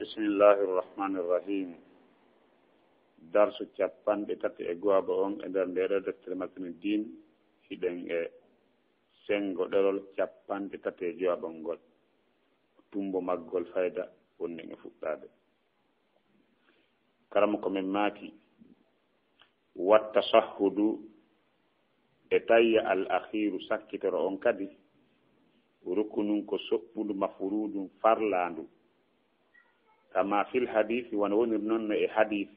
بسم الله الرحمن الرحيم درس تشابان بتات اغوابا اون ادر ديرو دفتر متن الدين هيدن سنغو دلول تشابان بتات جوابا ngol tumbo maggol fayda wonni e fuddade karam ko men maki watta sahudu e tayya al akhir sakkitoro on kadi rukunun ko sobbudu mafurudun farlandu كما في الحديث ونون حديث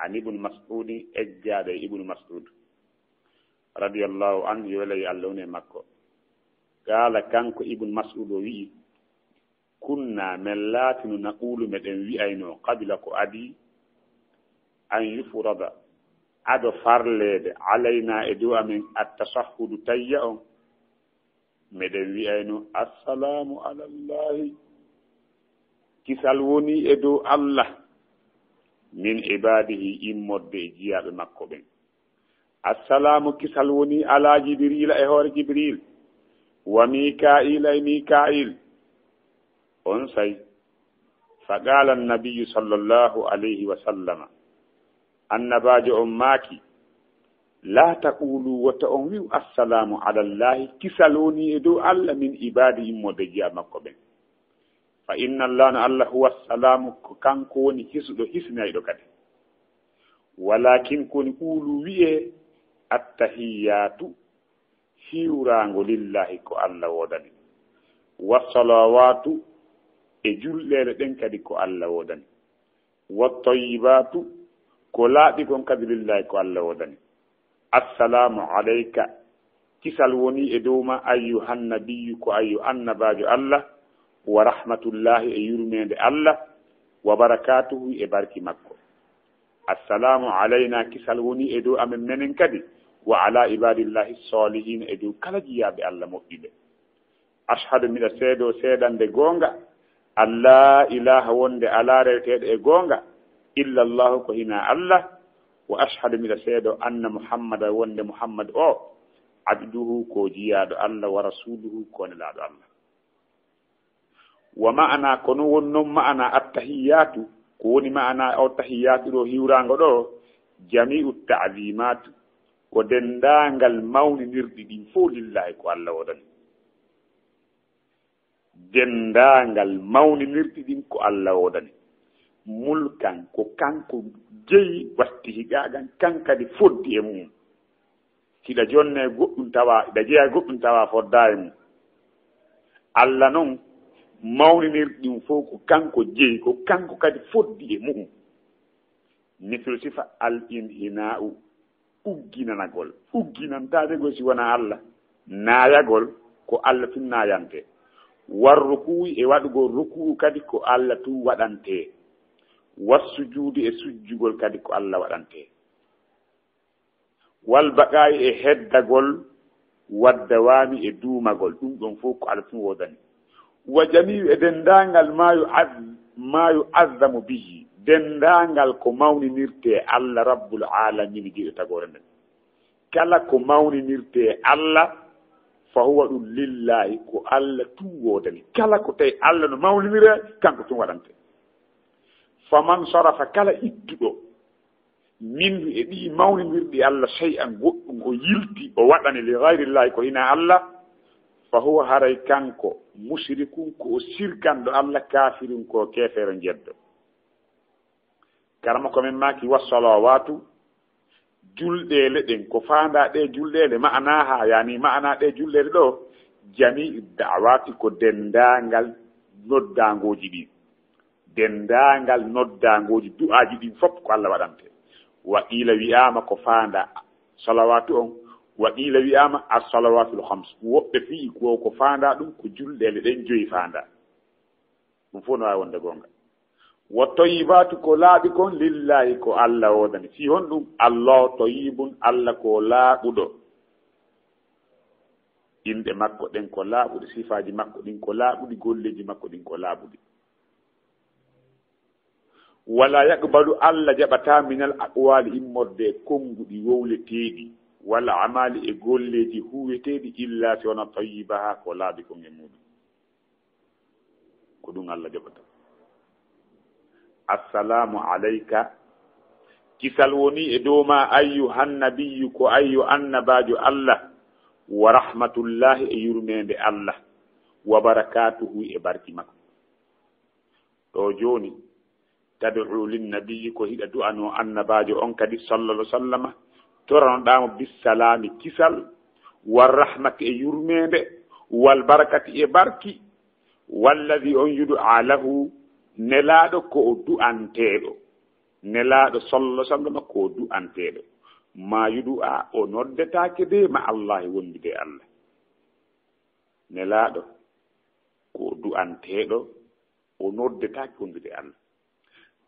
عن ابن مسعود اجاد ابن مسعود رضي الله عنه يولي اللون مكو قال كانكو ابن مسعود وي كنا ملات نقول مدن وي اينو قبلكو ادي ان يفرض ادو فرلد علينا ادو من التشهد تيئو مدن وي اينو السلام على الله kisal woni edo Allah min ibadihi immodde jiyaɓe makko ɓen assalamu kisal woni ala jibrila e hoore jibril wa mikaila e mikail on say fa qala annabiyu sallllahu alayhi wa sallama annabajo on maaki la taqulu wota on wiw assalamu ala llahi kisal woni edo Allah min ibadihi immodde jiyaɓe makko ɓen fa inna Allah huwa assalamu kanko woni hisuɗo hisnayɗo kadi walakin koni ɓuulu wi'e attahiyatu hiwrango lillahi ko Allah wodani wassalawatu e julɗele ɗen kadi ko Allah wodani wattayibatu ko laaɓi kon kadi lillahi ko Allah wodani assalamu alayka kisal woni e dowma ayyuhan nabiyyu ko ayyu annabajo Allah wa rahmatullahi e yurmede Allah wa barakatuhu e barki makko assalamu alayna kisal woni e dow amen menen kadi wa ala ibadillahi salihin e dow kala jiyaɓe Allah moƴƴiɓe ashhadu miɗa seedo seedande gonga alla ilaha wonde ala reweteɗo e gonga illa llahu ko hina Allah wa ashhadu miɗa seedo anna muhammada wonde muhammad o abduhu ko jiyaɗo Allah wa rasuluhu ko nelaɗo Allah wa ma'ana kono wonnon ma'ana attahiyatu ko woni ma'ana o tahiyatu ɗo hiwrango ɗo jami'u ta'zimatu ko dendangal mawninirɗi ɗin fof lillahi ko Allah wodani dendangal mawninirɗi ɗin ko Allah wodani mulkan ko kanko jeyi watti higagan kankadi foddi e mum kiɗa jonne goɗɗum tawa ɗa jeeya goɗɗum tawa fodda e mum Allah noon mawninirɗin fof ko kanko jeyi ko kanko kadi foddi e mum mislu sifa al inhina'u ugginanagol ugginantadegol si wona Allah naayagol ko Allah tun naayante war ruku'i e waɗugol ruku'u kadi ko Allah tun waɗante wassujudi e sujjugol kadi ko Allah waɗante wal baqa'i e heddagol waddawami e duumagol ɗum ɗon fof ko Allah tun wodani wa jami'u e dendangal ma yu'azzamu bihi dendangal ko mawninirte Allah rabbul alamin jiɗo tagore nden kala ko mawninirte Allah fa huwa ɗum lillahi ko Allah tun wodani kala ko tawi Allah no mawninire kanko tun waɗante faman sarafa kala ittuɗo minhu e ɗi mawninirɗi Allah shay'an goɗɗum o yilti o waɗani li ghayrillahi ko hina Allah fa huwa haray kanko mushrikun ko o sirkanɗo Allah kafirun ko kefere jeddo karama komin maki wassalawatu julɗele ɗen ko fanda ɗe julɗele ma'anaha yani ma'ana ɗe julɗele ɗo jami'u da'awati ko dendangal noddangoji ɗin dendangal noddangoji du'aji ɗin fof ko Allah waɗante wa qila wi'ama ko fanda salawatu on wa qila wi'ama as-salawatul khams woɓɓe fii ko fanda ɗum ko julɗele ɗen joyi fanda ɗum fof no wawi wonde gonga wa tayyibatu ko laaɓi kon lillahi ko Allah wodani fi hon ɗum Allah tayyibun Allah ko laaɓuɗo inde makko ɗen ko laaɓuɗi sifaji makko ɗin ko laaɓuɗi golleji makko ɗin ko laaɓuɗi wala yaqbalu Allah jaɓata minal aqwali immorde konguɗi wowleteɗi walla amali e golleji huweteɗi illa si wona tayyibaha ko laaɓi kon e muɗum ko ɗum Allah jaɓata assalamu alayka kisal woni e dow ma ayyuhan nabiyyu ko ayyu annabajo Allah wa rahmatullahi e yurmede Allah wa barakatuhu e barki makko ɗo joni tad'u linnabiyyi ko hiɗa du'ano annabajo on kadi sallallahu alaihi wasallam toranoɗamo bisalami kisal wal rahmati e yurmede wal barakati e barki walladi on yudu'a lahu nelaɗo ko o du'anteɗo nelaɗo sallallahu alaihi wasallam ko o du'anteɗo ma yudu'a o noddetake de ma Allah wondude Allah nelaɗo ko du'anteɗo o noddetake wondude Allah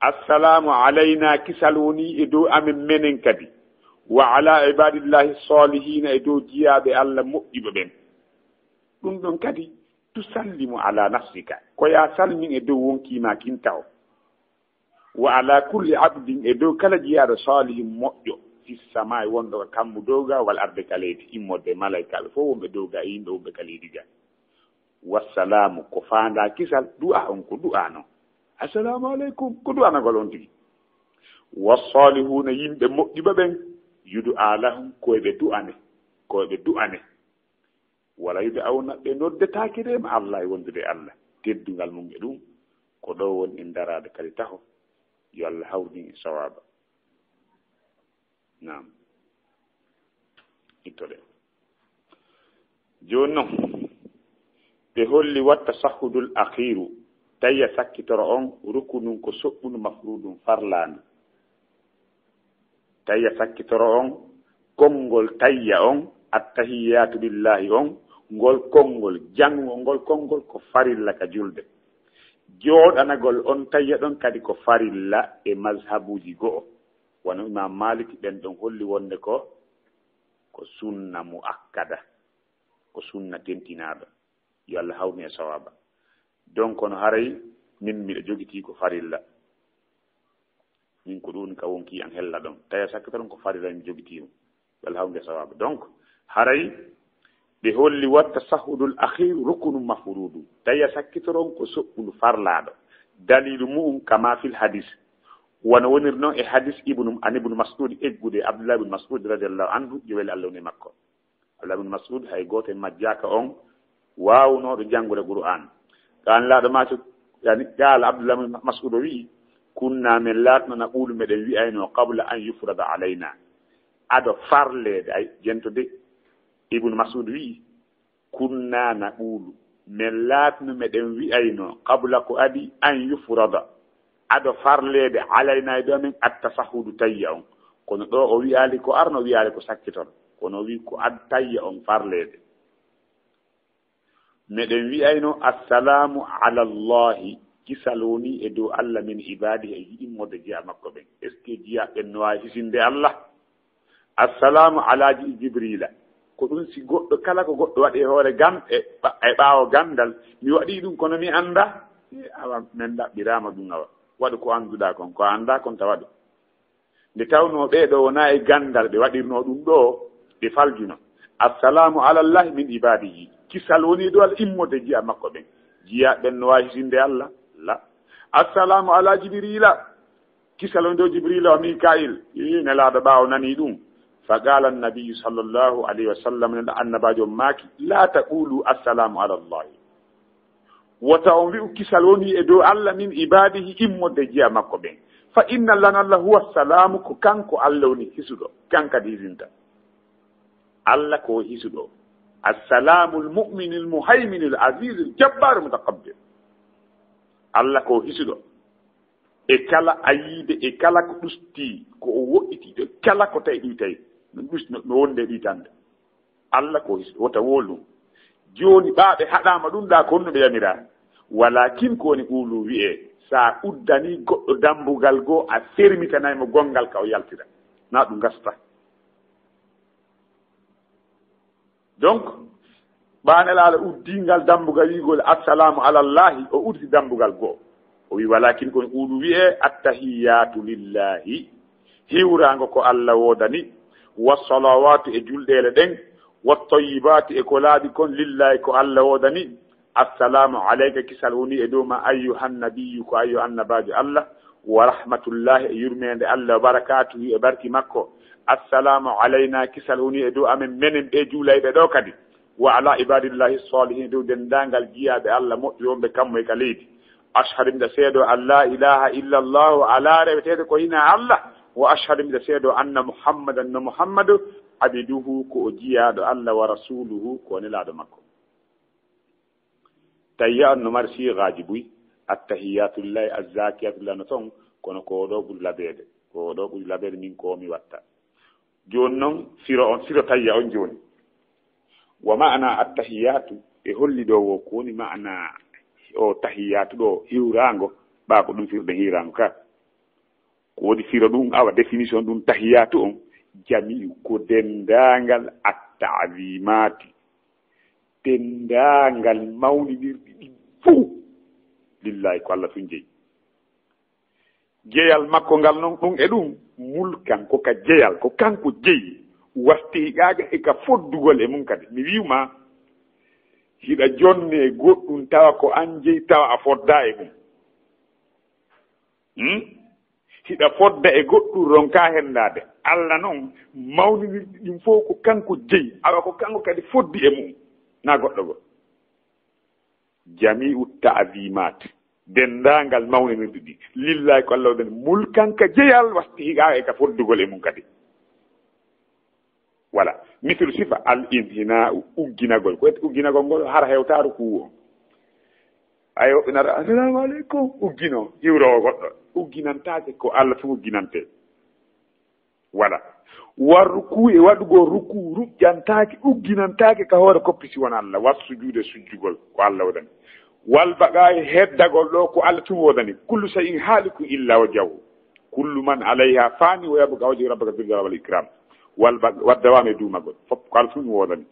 assalamu alayna kisal woni e dow amin menen kadi wa ala ibadillahi salihina e dow jiyaɓe Allah moƴƴuɓe ɓen ɗum ɗon kadi tusallimu ala nafsika ko ya salmin e dow wonkima kinta o wa ala kulli abdin e dow kala jiyaɗo salihin moƴƴo fi samai wonɗo ko kammu dowga wal arde kaleydi immode malaikaɓe fof wonɓe dowga e yimɓe wonɓe kaleydi ga wassalamu ko fanda kisal du'a on ko du'a noon assalamu aleykum ko du'anagol on tigi wassalihuna yimɓe moƴƴuɓe ɓen yudu'a lahum koyeɓe du'ane wala yud'awna ɓe noddetake de ma Allah e wondude Allah teddugal mum e ɗum ko ɗo woni en darade kadi taho yo Allah hawrdin e sawaba nam ittoɗe joni noon ɓe holli watta sahudul akhiru tayya sakkitoro on rukunum ko soɓɓunu mafrudum farlandu tayya sakkitoro on konngol tayya on attahiyatu billahi on ngol konngol jango ngol konngol ko farilla ka julde jooɗanagol on tayya ɗon kadi ko farilla e mazhabuji go'o wono imam maliki ɓen ɗon holli wonde ko sunna muakkada ko sunna tentinaɗo yo Allah hawni e sawaba donc no haray min miɗo jogiti ko farilla min ko ɗum ka wonki an hella ɗon tawi sakka tan ko farilla mi jogitimo yo Allah hawni e sawaba donc haray ɓe holli watta sahudul akhir rukunu mafrudu tawi sakkitoron ko soɓɓulu farlaɗo dalilu mu'um kama fil hadis wono wonir noon e hadis ibnu mas'ud eggude abdullah ibn mas'ud radiallahu anhu joweli Allah woni makko abdullah ibn mas'ud hay goto e majjaka on wawnoɗo janngude qur'an kan laaɗo mato yani qaala abdullah ibn mas'ud wi kunna min latno naqulu meɗen wi'ayno qabla an yufrada alayna aɗo farlede ay jentode ibnu mas'ud wi kunna naqulu min latno meɗen wi'ayno qabla ko adi an yufrada aɗo farlede alayna e ɗo men attasahudu tayya on kono ɗo o wiyali ko arno wiyali ko sakkiton kono wi ko ad tayya on farlede meɗen wiyayno assalamu ala llahi kisal woni e dow Allah min ibadihi e immode jiya makko ɓen est ce que jiya ɓen no wawi hisinde Allah assalamu ala jibrila ko ɗum si goɗɗo kala ko goɗɗo waɗi e hoore gam e ɓaawo gandal mi waɗi ɗum kono mi anda awa men ɗaɓɓirama ɗum awa waɗu ko annduɗa kon ko anda kon tawa ɗum nde tawno ɓeɗo wona e gandal ɓe waɗirno ɗum ɗo ɓe faljuno assalamu ala llahi min ibadihi kisal woni ɗo al immode jiya makko ɓen jiya ɓen no wawi hisinde Allah la assalamu ala jibrila kisal woni ɗo jibrila o mikail nelaɗo ɓawo nani ɗum fa qala annabiyu sallllahu alayhi wa sallam neɗo annabajo maaki la taqulu assalamu ala llahi wota on wi'u kisal woni e dow Allah min ibadihi immode jiya makko ɓen fa inna lana allah huwa salamu ko kanko Allah woni hisuɗo kankadi hisinta Allah ko hisuɗo assalamu lmumini lmuhaymini l azizu ljabbaru mutakabbir Allah ko hisuɗo e kala ayiide e kala ko ɗusti ko o woɗɗiti e kala ko tawi ɗi tawi no wonde ɗitande Allah ko hisuɗo wota wolɗum joni ɓaaɓe haɗama ɗum ɗa ko honno ɓe yamira walakin ko woni ɓuulu wi'e sa uddani goɗɗo dambugal goo a fermitanaymo gongal ka o yaltira na ɗum gasta donc ɓanelaala uddingal dambugal wigol assalamu ala llahi o uddi dambugal goo o wi walakin kono ɓuuɗu wi'e attahiyatu lillahi hiwrango ko Allah wodani wassalawatu e julɗele ɗen wattayibatu e ko laaɓi kon lillahi ko Allah wodani assalamu alayka kisal woni e dow ma ayyuhan nabiyyu ko ayyuhan nabajo Allah wa rahmatullahi e yurmede Allah wa barakatuhu e barki makko assalamu alayna kisal woni e dow amen menen ɓe juulayɓe ɗo kadi wa ala ibadillahi salihin dow dendangal jiyaɓe Allah moƴƴoɓe kammo e ka leydi ashhadu mbiɗa seedo an la ilaha illa llahu ala rewetede ko hina Allah wa ashhadu mbiɗa seedo anna muhammadan no muhammadu abiduhu ko o jiyaɗo Allah wa rasuluhu ko nelaɗo makko tayya on no mari sigaji buy attahiyatullahi azzakiyatullah no toon kono ko ɗo ɓuri laɓede ko ɗo ɓuri laɓede min ko mi watta joni noon siro tayya on joni wa maana attahiyatu e holli ɗo wo ko woni maana o tahiyatu ɗo hiwrango ɓa ko ɗum firde hiwrango ka ko woni firo ɗum awa définition ɗum tahiyatu on jami'u ko dendangal atta'zimati dendangal mawnidirɗi ɗi fuu lillahi ko Allah tun jeeyi jeyal makko ngal noon ɗum e ɗum mulkan ko ka jeyal ko kanko jeeyi wastigaga e ka foddugol e mum kadi mi wiwma hiɗa jonne goɗɗum tawa ko an jeyi tawa a fodda e mum hiɗa fodda e goɗɗum ronka hendade Allah noon mawninirɗi ɗin fof ko kanko jeyi awa ko kanko kadi foddi e mum na goɗɗo go jami'u ta'zimat dendangal mawninirɗi ɗi lillahi ko Allah waɗani mulkan ka jeyal wastigaga e ka foddugol e mum kadi voilà mithlu sifa al inhina'u ugginagol ko ugginagol ngol har hewtaru kuwo ay woɓɓinata assalamu aleykum uggino hiwrowo goɗɗo ugginantake ko Allah fu ugginante voilà war ruku e waɗugo ruku ruƴƴantake ugginantake ka hoore koppisi won Allah was sujuude sujjugol ko Allah waɗani wal baqa e heddagol ɗo ko Allah tum waɗani kullu shay'in haliku illa wajhahu kullu man alayha fani wa yabqa wajhu rabbika dhul jalali wal ikram waddawame duumagol fof ko Allah tum woɗani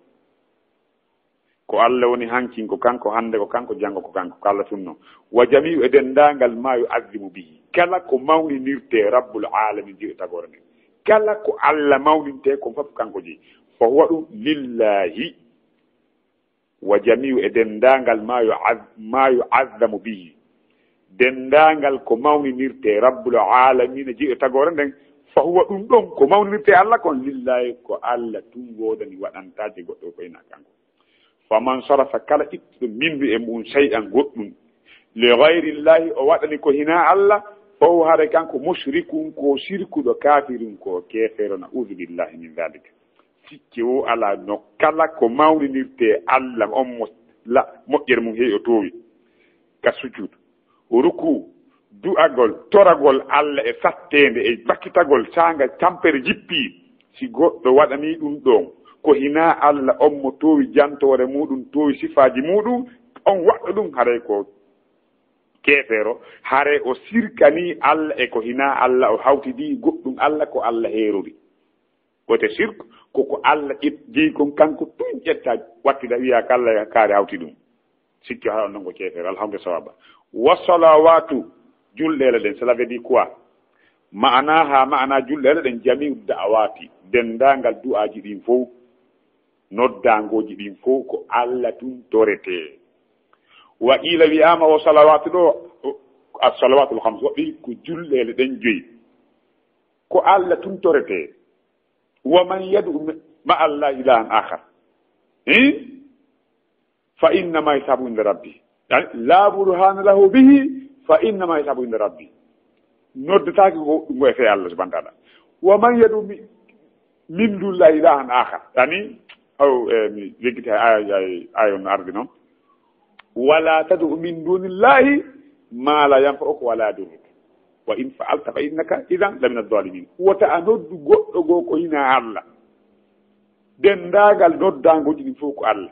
ko Allah woni hankin ko kanko hande ko kanko janngo ko kanko ko Allah tum noon wa jami'u e dendangal ma yu'azzimu bihi kala ko mawninirte rabbul alamin jiɗo tagore nden kala ko Allah mawninte ko fof kanko jeeyi fo huwa ɗum lillahi wa jami'u e dendangal ma yu'azzamu bihi dendangal ko mawninirte rabbul alamin jiɗo tagore nden fa huwa ɗum ɗon ko mawninirte Allah kon lillahi ko Allah tum wodani waɗantaje goɗɗo ko ina kanko faman sarafa kala ittuɗo mindu e mum shay'an goɗɗum li gayri llahi o waɗani ko hina Allah fof haare kanko mushrikun ko sirkuɗo kafirun ko kefero naudu billahi min dhalika sikki o ala no kala ko mawninirte Allah on moƴƴere mum heewi o towi ka sujud ruku du'agol toragol Allah e sattede e bakkitagol sanga tampere jippi si goɗɗo waɗani ɗum ɗon ko hina Allah on mo towi jantore muɗum towi sifaji muɗum on waɗɗo ɗum haray ko kefero hare o sirkani Allah e ko hina Allah o hawtidi goɗɗum Allah ko Allah heerori wote sirk koko Allah jeeyi kon kanko tun ƴetta wattida wiya kala kaari hawti ɗum sikki ha on noon ko kefero alhamdulillah sawaba wa salawatu julɗele ɗen cela veut dire quoi maana julɗele ɗen jami'u da'awati dendangal du'aji ɗin fof noddangoji ɗin fof ko Allah tun torete wa ila wiyama o salawatu ɗo as-salawatul khams waɗi ko julɗele ɗen joyi ko Allah tun torete wa man yad'u ma Allah ilahan akhar fa innama hisabu inda rabbi yani la burhana lahu bihi fa innama hisabu inda rabbi noddetake ko ɗum e fe Allah subhanahu wa ta'ala wa man yad'u min dunillahi ilahan akhar yani mi leggiti ayon ardi noon wala tad'u min dunillahi ma la yanfa'uka wala yadurruka wa in fa'alta fa innaka idan la min adh-dhalimin wota a noddu goɗɗo goo ko hina Allah dendagal noddangoji ɗin fof ko Allah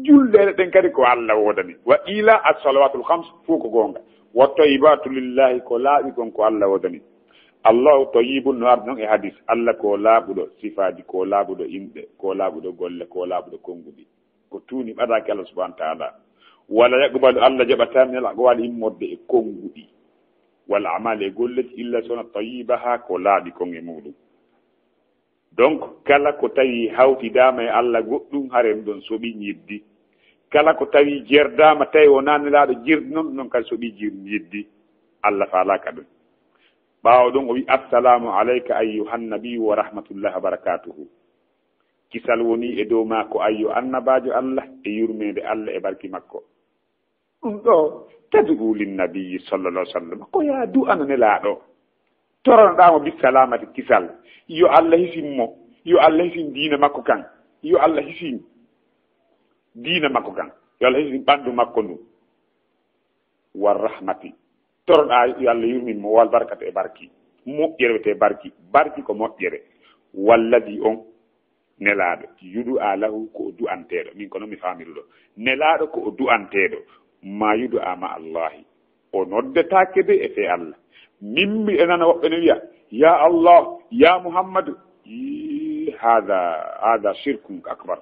julɗele ɗen kadi ko Allah wodani wa ila as-salawatul khams fof ko gonga wa tayyibatu lillahi ko laaɓi kon ko Allah wodani allahu tayyibun no ardi noon e hadis Allah ko laaɓuɗo sifaji ko laaɓuɗo inɗe ko laaɓuɗo golle ko laaɓuɗo konguɗi ko tuuni ɓadaki Allah subhanahu wa ta'ala wala yaqbalu Allah jaɓata min al-aqwali immodde e konguɗi wala amali e golleji illa sona tayyibaha ko laaɓi kon e muɗum donc kala ko tawi hawtidama e Allah goɗɗum haren ɗon soɓi ñiddi kala ko tawi jerdama tawi o nanelaɗo jirdi noon ɗum noon kadi soɓi jirdi ñiddi Allah faalaka ɗum ɓaawo ɗon o wi assalamu alayka ayyuhan nabiyu wa rahmatullahi wa barakatuhu. kisal woni e dow maako ayyo annabajo Allah e yurmede Allah e barki makko. ɗum ɗo tad'u linnabiyi sallallah alih w sallam ko yaa du'ana nelaaɗo toronoɗamo bisalamati kisal yo Allah hisinmo yo Allah hisin diina makko kan yo Allah hisin diina makko kan yo Allah hisin ɓandu makko ndu war rahmati toroɗa yo Allah yurminmo wal barkata e barki moƴƴere wete barki ko moƴƴere walladi on nelaaɗo yudu a lahu ko o du'anteɗo min ko noon mi famiri ɗo nelaaɗo ko o du'anteɗo ma yudu ama allahi o noddetake de e fe Allah min mi enana woɓɓe ne wiya ya Allah ya Muhammadu hada shirkum akbar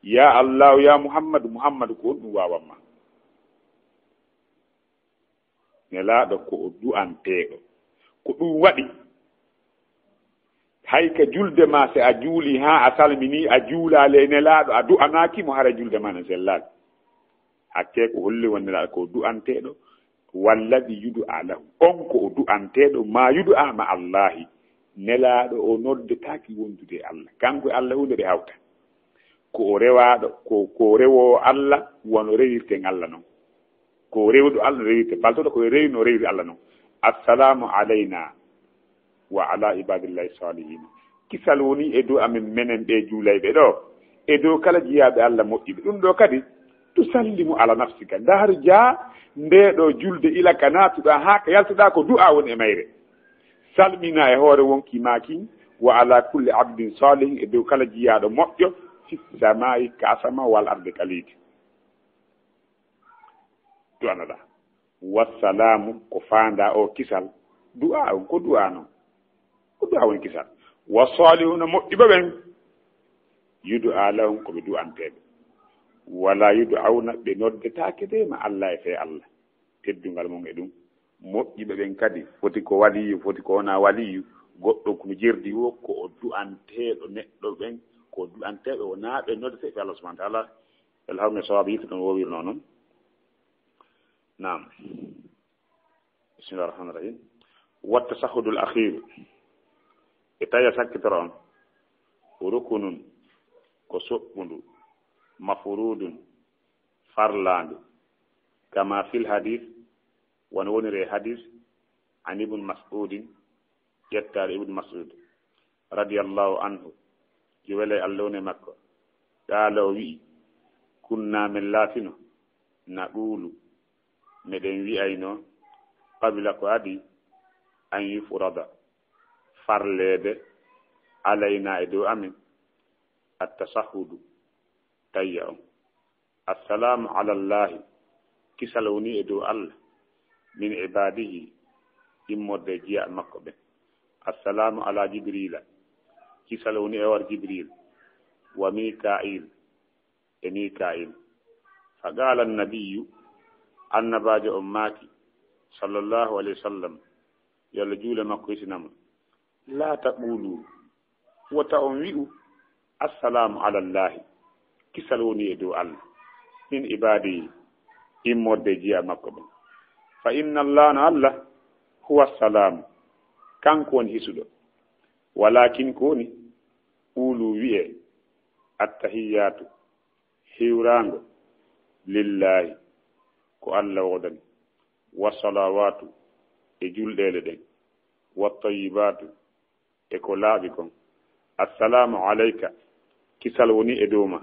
ya Allah ya Muhammadu ko on ɗum wawanma nelaaɗo ko o du'anteɗo ko ɗum waɗi hay ka julde ma se a juuli ha a salmini a juulale nelaaɗo a du'anakimo hara julde ma ne sellade hakke ko holli won nelaaɗo ko du'anteɗo wallaɗi yudu a lahu on ko o du'anteɗo ma yudu a ma allahi nelaaɗo o noddetaki wondude e Allah kanko e Allah hunde ɗe hawta ko o rewaɗo ko rewo Allah wono rewirten Allah noon ko rewɗo Allah rewirte baltoɗo ko rewi no rewri Allah noon assalamu alayna wa ala ibadillahi salihina kisal woni e dow amin menen ɓe juulayɓe ɗo e dow kala jiyaɓe Allah moƴƴiɓe ɗum ɗo kadi tusallimu ala nafsika ndar jaa ndeɗo julde ila ka natuɗa ha ka yaltuɗa ko du'a woni e mayre salmina e hoore wonki maki wa ala kulli abdin salihin e dow kala jiyaɗo moƴƴo fi samayi ka asama wal arde kalidi du'anaɗa wassalamu ko fanda o kisal du'a on ko du'a noon ko du'a woni kisal wa salihuna moƴƴiɓe ɓen yudu alahum koɓe du'anteɓe wala yud'auna ɓe noddetake de ma Allah e fe Allah teddungal mum e ɗum moƴƴiɓe ɓen kadi foti ko waliyu foti ko wona waliyu goɗɗo kono jirdi wo ko o du'anteɗo neɗɗo ɓen ko du'anteɓe wona ɓe noddete fe Allah subahana taala elhawne sawabu yitta ɗon wowirno noon nam bisimillahi rahmani rahim wa tasahudul akhiru e tawi a sakkitoro on rukunun ko soɓɓundu mafurudun farlandu kama fil hadith won wonire hadith an ibn mas'udin yettade ibn mas'ud radiyallahu anhu jowele Allah woni makko qala o wi'i kunna min laatino naɗulu meɗen wi'ayno qabila ko adi an yufrada farlede alayna e dow amin attasahudu tayya on assalamu ala llahi kisal woni e dow Allah min ibadihi immorde jiya makko ɓen assalamu ala jibrila kisal woni e war jibril wa mika'il e mika'il fa qala annabiyu annabajo on maaki sallallahu alayhi wa sallam yo Allah juule makko hisinama la taqulu wota on wi'u assalamu ala llahi kisal woni e dow Allah min ibadi immorde jiya makko ɓen fa inna allah no Allah huwa salamu kanko woni hisuɗo walakin ko woni ɓuulu wi'e attahiyatu hiwrango lillahi ko Allah wodani wassalawatu e julɗele ɗen wattayibatu e ko laaɓi kon assalamu alayka kisal woni e dow ma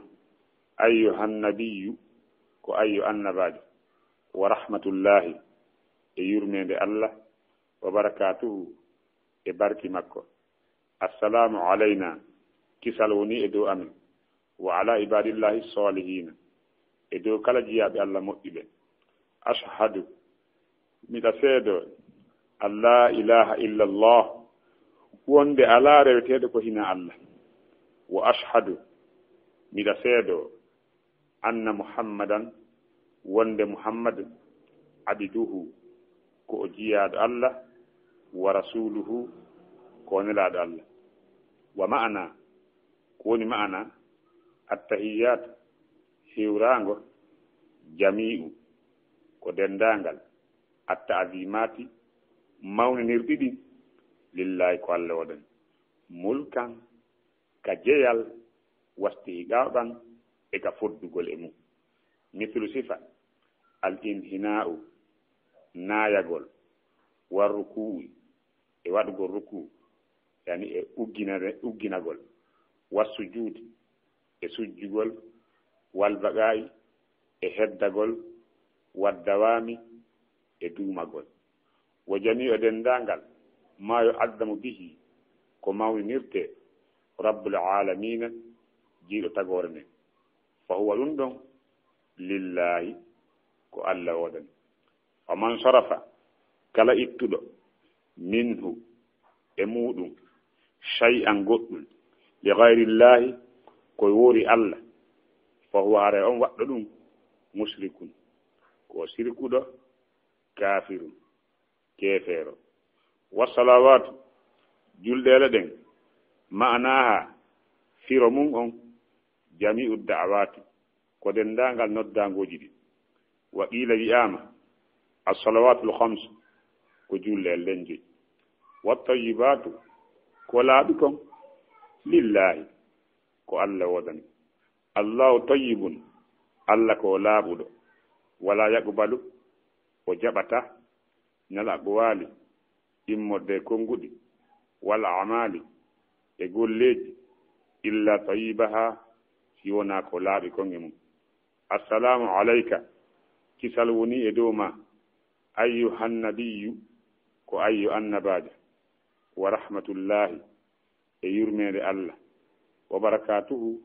ayyuhan nabiyyu ko ayyu annabajo wa rahmatullahi e yurmede Allah wa barakatuhu e barki makko assalamu alayna kisal woni e dow amin wa ala ibadillahi salihina e dow kala jiyaɓe Allah moƴƴiɓe ashhadu miɗa seedo alla ilaha illa allah wonde ala reweteɗo ko hina Allah wa ashhadu miɗa seedo anna muhammadan wonde muhammad abiduhu ko o jiyaɗo Allah wa rasuluhu ko nelaɗo Allah wa ma'ana ko woni ma'ana attahiyat hiwrango jami'u ko dendangal atta'zimati mawninirɗi ɗi lillahi ko allah waɗani mulkan ka jeyal wasti hiqaɓan e ka foddugol e mum mithlu sifa al inhina'u naayagol war rukuu e waɗugol rukuu yani e ugginagol was sujudi e sujjugol wal baqa'i e heddagol waddawami e duumagol wo jami'o dendangal ma yo addamu bihi ko mawninirte rabbul alamina jiiɗo tagore nden fa huwa ɗum ɗon lillahi ko allah woɗani faman sarafa kala ittuɗo minhu e muɗum shay'an goɗɗum li gayrillahi koye woori allah fa huwa haare on waɗɗo ɗum mushrikun ko sirkuɗo kafirun keefeero wassalawatu julɗele ɗen ma'anaha firo mum on jami'u da'awati ko dendangal noddangoji ɗi wa qila wiyama as-salawatul khams ko jullel len joyi wattayibatu ko laaɓi kon lillahi ko allah wodani allahu tayyibun allah ko laaɓuɗo wala yaqbalu o jaɓata nal aqwali immorde konnguɗi wal amali e golleji illa tayibaha si wona ko laaɓi kon e mum assalamu alayka kisal woni e dow ma ayyuhan nabiyyu ko ayyu annabajo wa rahmatullahi e yurmede allah wa barakatuhu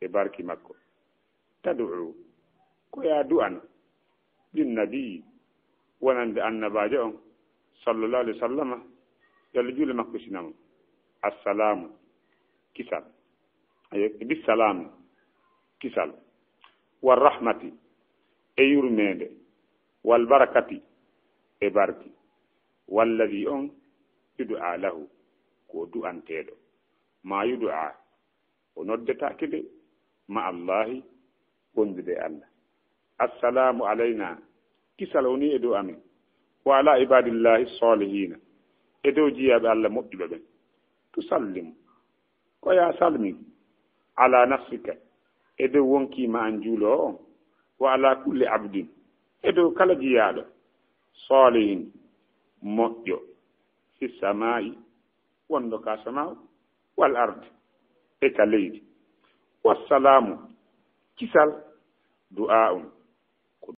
e barki makko tad'u ko ya du'an din nabiyyi wonande annabajo on sallallahu alaihi wasallama yalla juule makko sinama assalamu kisal bisalam kisal war rahmati e yurmede wal barakati e barki walladi on yudu'a lahu ko du'anteɗo ma yudu'a o noddetake de ma allahi gondude allah assalamu alayna kisal woni e dow amin wa ala ibadillahi salihina e dow jiyaɓe allah moƴƴuɓe ɓen tusallimu ko ya salmi ala nafsika e dow wonkima an juulo o wa ala kulli abdin e dow kala jiyaɗo salihin moƴƴo fi sama'i wonɗo ka sama'u wal ardi e ka leydi wassalamu kisal du'a'un